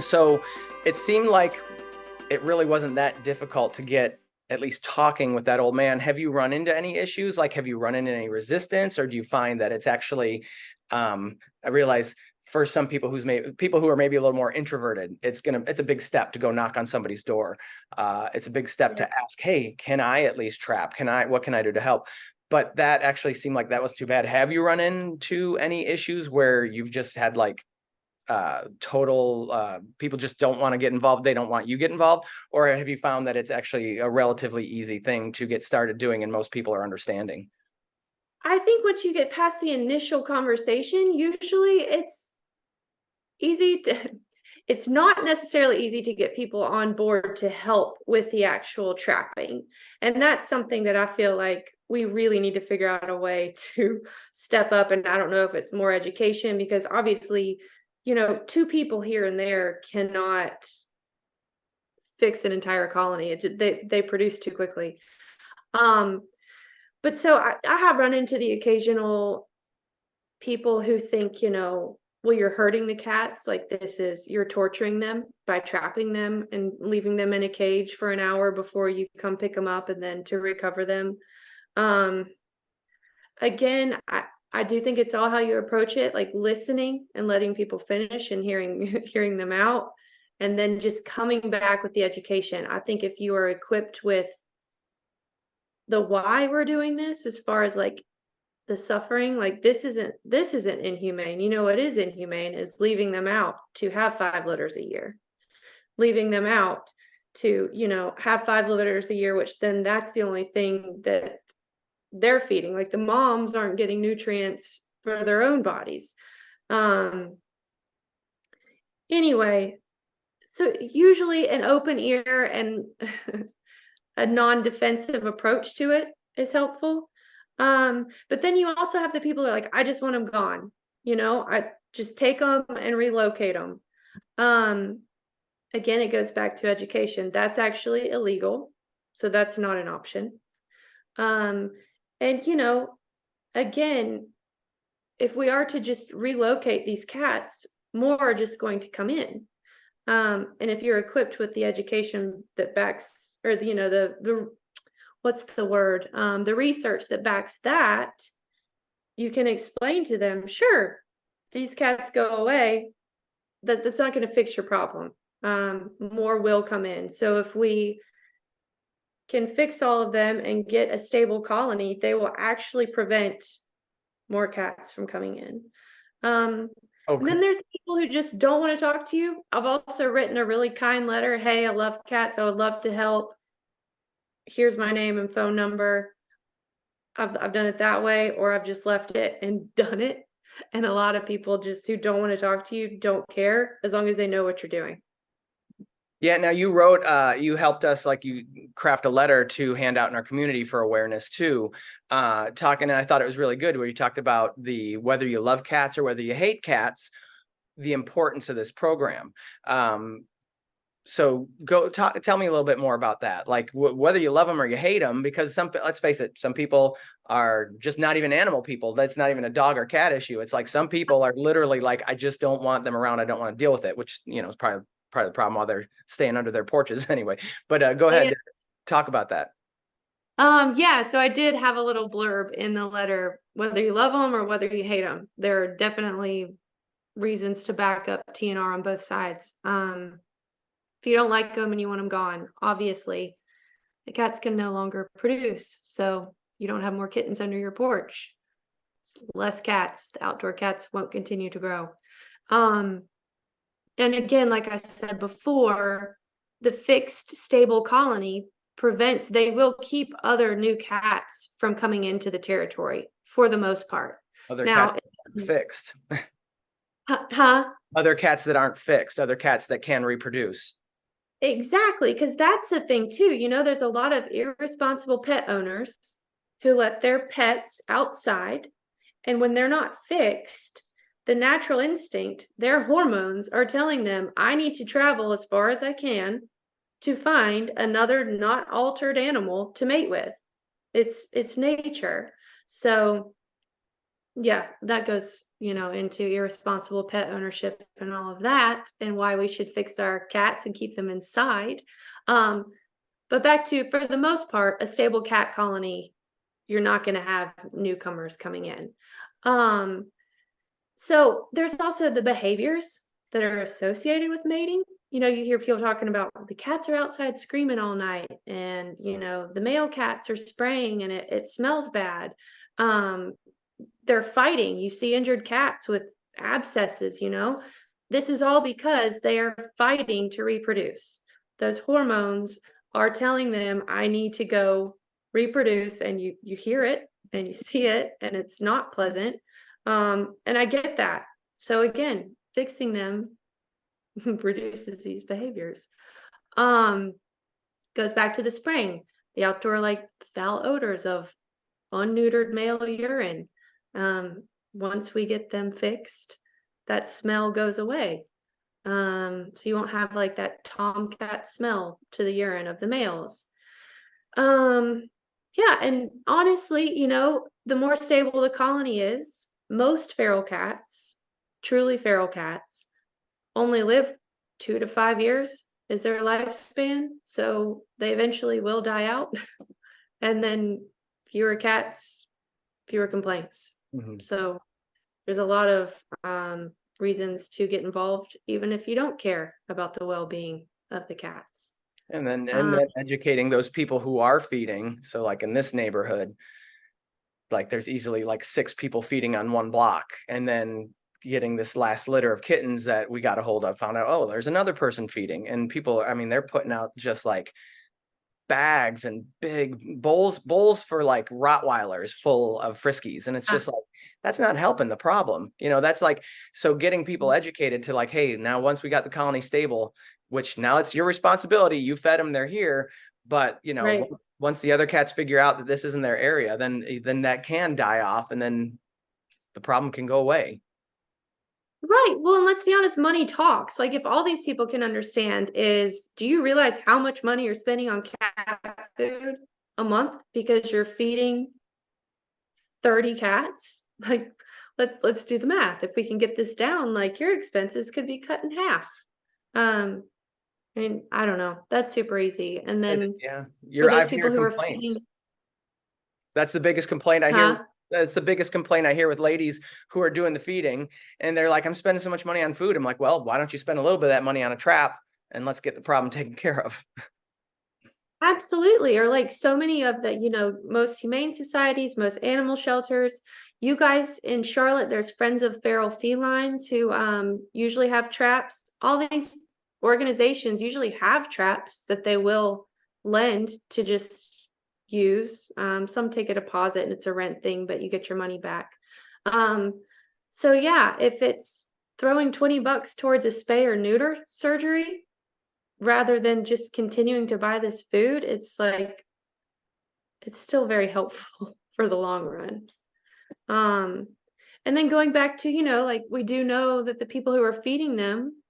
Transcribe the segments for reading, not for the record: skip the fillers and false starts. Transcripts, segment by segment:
So it seemed like it really wasn't that difficult to get at least talking with that old man. Have you run into any issues? Like, have you run into any resistance, or do you find that it's actually, I realize for some people people who are maybe a little more introverted, it's a big step to go knock on somebody's door. It's a big step to ask, hey, can I at least trap? What can I do to help? But that actually seemed like that was too bad. Have you run into any issues where you've just had like total people just don't want to get involved, they don't want you get involved, or have you found that it's actually a relatively easy thing to get started doing and most people are understanding? I think once you get past the initial conversation, usually easy to it's not necessarily easy to get people on board to help with the actual trapping. And that's something that I feel like we really need to figure out a way to step up. And I don't know if it's more education, because obviously, two people here and there cannot fix an entire colony. They produce too quickly. Um, but so I have run into the occasional people who think, well, you're hurting the cats. Like, you're torturing them by trapping them and leaving them in a cage for an hour before you come pick them up and then to recover them. Um, again, I do think it's all how you approach it, like listening and letting people finish and hearing hearing them out, and then just coming back with the education. I think if you are equipped with the why we're doing this, as far as like the suffering, like this isn't inhumane. What is inhumane is leaving them out to have 5 litters a year, leaving them out to have 5 litters a year, which then that's the only thing that they're feeding. Like, the moms aren't getting nutrients for their own bodies. Um anyway, so usually an open ear and a non-defensive approach to it is helpful. But then you also have the people who are like, I just want them gone. I just take them and relocate them. Um, again, it goes back to education. That's actually illegal. So that's not an option. Um, and again, if we are to just relocate these cats, more are just going to come in. And if you're equipped with the education that backs, or the what's the word? The research that backs that, you can explain to them, sure, these cats go away. That's not going to fix your problem. More will come in. So if we can fix all of them and get a stable colony, they will actually prevent more cats from coming in. And Okay. then there's people who just don't want to talk to you. I've also written a really kind letter. Hey, I love cats. I would love to help. Here's my name and phone number. I've done it that way, or I've just left it and done it. And a lot of people just who don't want to talk to you don't care, as long as they know what you're doing. Yeah, now you helped us, like, you craft a letter to hand out in our community for awareness too. Talking, and I thought it was really good where you talked about the whether you love cats or whether you hate cats, the importance of this program. So tell me a little bit more about that, like whether you love them or you hate them, because let's face it, some people are just not even animal people. That's not even a dog or cat issue. It's like some people are literally like, I just don't want them around, I don't want to deal with it, which is probably part of the problem while they're staying under their porches anyway. But go ahead, talk about that. Yeah, so I did have a little blurb in the letter, whether you love them or whether you hate them. There are definitely reasons to back up TNR on both sides. If you don't like them and you want them gone, obviously the cats can no longer produce. So you don't have more kittens under your porch. Less cats. The outdoor cats won't continue to grow. And again, like I said before, the fixed, stable colony they will keep other new cats from coming into the territory for the most part. Other cats Now, aren't fixed. huh? Other cats that aren't fixed, other cats that can reproduce. Exactly, because that's the thing too. There's a lot of irresponsible pet owners who let their pets outside, and when they're not fixed, the natural instinct, their hormones are telling them, I need to travel as far as I can to find another not altered animal to mate with. It's nature. So Yeah, that goes, into irresponsible pet ownership and all of that, and why we should fix our cats and keep them inside. Um, but back to, for the most part, a stable cat colony, you're not going to have newcomers coming in. Um, so there's also the behaviors that are associated with mating. You hear people talking about the cats are outside screaming all night, and the male cats are spraying and it smells bad. Um, they're fighting. You see injured cats with abscesses. This is all because they are fighting to reproduce. Those hormones are telling them, I need to go reproduce, and you hear it and you see it, and it's not pleasant. And I get that. So again, fixing them reduces these behaviors. Um, Goes back to the spraying, the outdoor like foul odors of unneutered male urine. Once we get them fixed, that smell goes away. So you won't have like that tomcat smell to the urine of the males. Yeah, and honestly, the more stable the colony is, most feral cats, truly feral cats, only live 2 to 5 years is their lifespan. So they eventually will die out. And then fewer cats, fewer complaints. Mhm. So there's a lot of reasons to get involved, even if you don't care about the well-being of the cats. And then educating those people who are feeding. So like in this neighborhood, like there's easily like 6 people feeding on one block, and then getting this last litter of kittens that we got a hold of, found out, oh, there's another person feeding, and people, I mean, they're putting out just like bags and big bowls for like Rottweilers full of Friskies. And it's just like, that's not helping the problem. That's like, so getting people educated to like, hey, now once we got the colony stable, which now it's your responsibility, you fed them, they're here. But, Right. once the other cats figure out that this isn't their area, then that can die off, and then the problem can go away. Right. Well, and let's be honest, money talks. Like if all these people can understand is, do you realize how much money you're spending on cat food a month because you're feeding 30 cats? Like let's do the math. If we can get this down, like your expenses could be cut in half. I mean, I don't know. That's super easy. And then Yeah, for those I've people heard who are complaints. feeding, That's the biggest complaint I hear. huh? That's the biggest complaint I hear with ladies who are doing the feeding. And they're like, I'm spending so much money on food. I'm like, well, why don't you spend a little bit of that money on a trap, and let's get the problem taken care of? Absolutely. Or like so many of the, most humane societies, most animal shelters. You guys in Charlotte, there's Friends of Feral Felines who usually have traps. All these organizations usually have traps that they will lend to just use. Some take a deposit and it's a rent thing, but you get your money back. So yeah, if it's throwing $20 towards a spay or neuter surgery, rather than just continuing to buy this food, it's like it's still very helpful for the long run. Um, and then going back to, like we do know that the people who are feeding them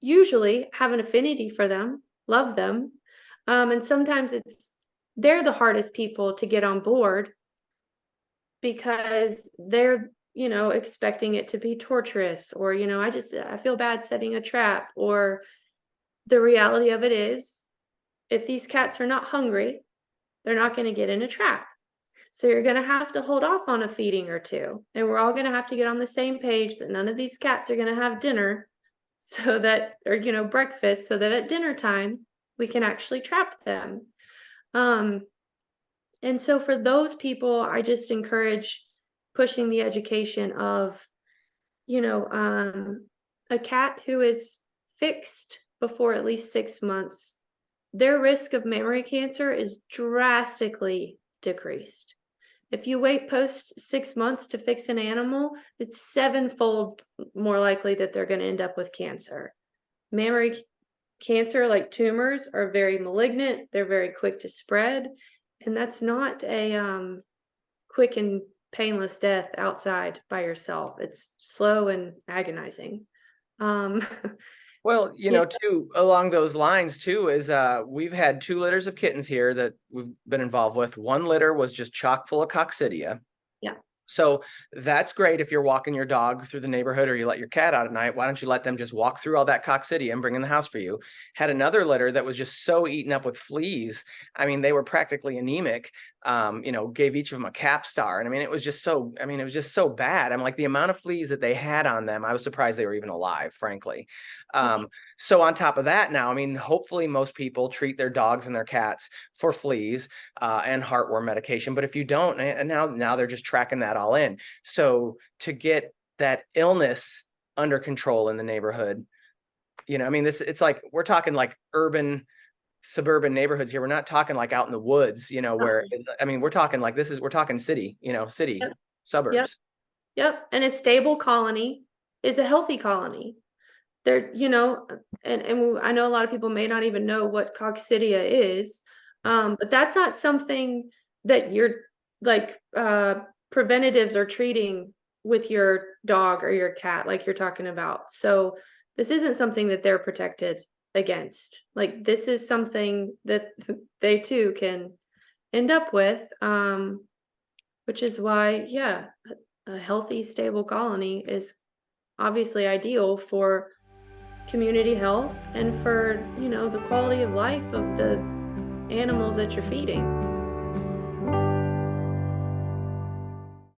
usually have an affinity for them, love them. And sometimes they're the hardest people to get on board because they're, expecting it to be torturous, or, I feel bad setting a trap, or the reality of it is, if these cats are not hungry, they're not going to get in a trap. So you're going to have to hold off on a feeding or two. And we're all going to have to get on the same page that none of these cats are going to have dinner so that, or, breakfast, so that at dinner time, we can actually trap them. And so for those people, I just encourage pushing the education of, you know, um, a cat who is fixed before at least 6 months, their risk of mammary cancer is drastically decreased. If you wait post 6 months to fix an animal, it's sevenfold more likely that they're going to end up with cancer. Mammary cancer, like tumors, are very malignant. They're very quick to spread, and that's not a quick and painless death outside by yourself. It's slow and agonizing. Um, Well, yeah, too, along those lines too, is we've had 2 litters of kittens here that we've been involved with. One litter was just chock full of coccidia. yeah, So that's great if you're walking your dog through the neighborhood or you let your cat out at night. Why don't you let them just walk through all that coccidia and bring in the house for you? Had another litter that was just so eaten up with fleas. I mean, they were practically anemic. Gave each of them a cap star. And I mean, it was just so, it was just so bad. I'm like, the amount of fleas that they had on them, I was surprised they were even alive, frankly. So on top of that now, I mean, hopefully most people treat their dogs and their cats for fleas and heartworm medication. But if you don't, and now they're just tracking that all in. So to get that illness under control in the neighborhood, it's like we're talking like urban, suburban neighborhoods here. We're not talking like out in the woods, where we're talking like we're talking city, city Yep. Yep. suburbs. Yep. And a stable colony is a healthy colony. There, and I know a lot of people may not even know what coccidia is, but that's not something that you're like preventatives are treating with your dog or your cat like you're talking about. So this isn't something that they're protected against. Like this is something that they too can end up with, which is why, yeah, a healthy, stable colony is obviously ideal for community health and for, the quality of life of the animals that you're feeding.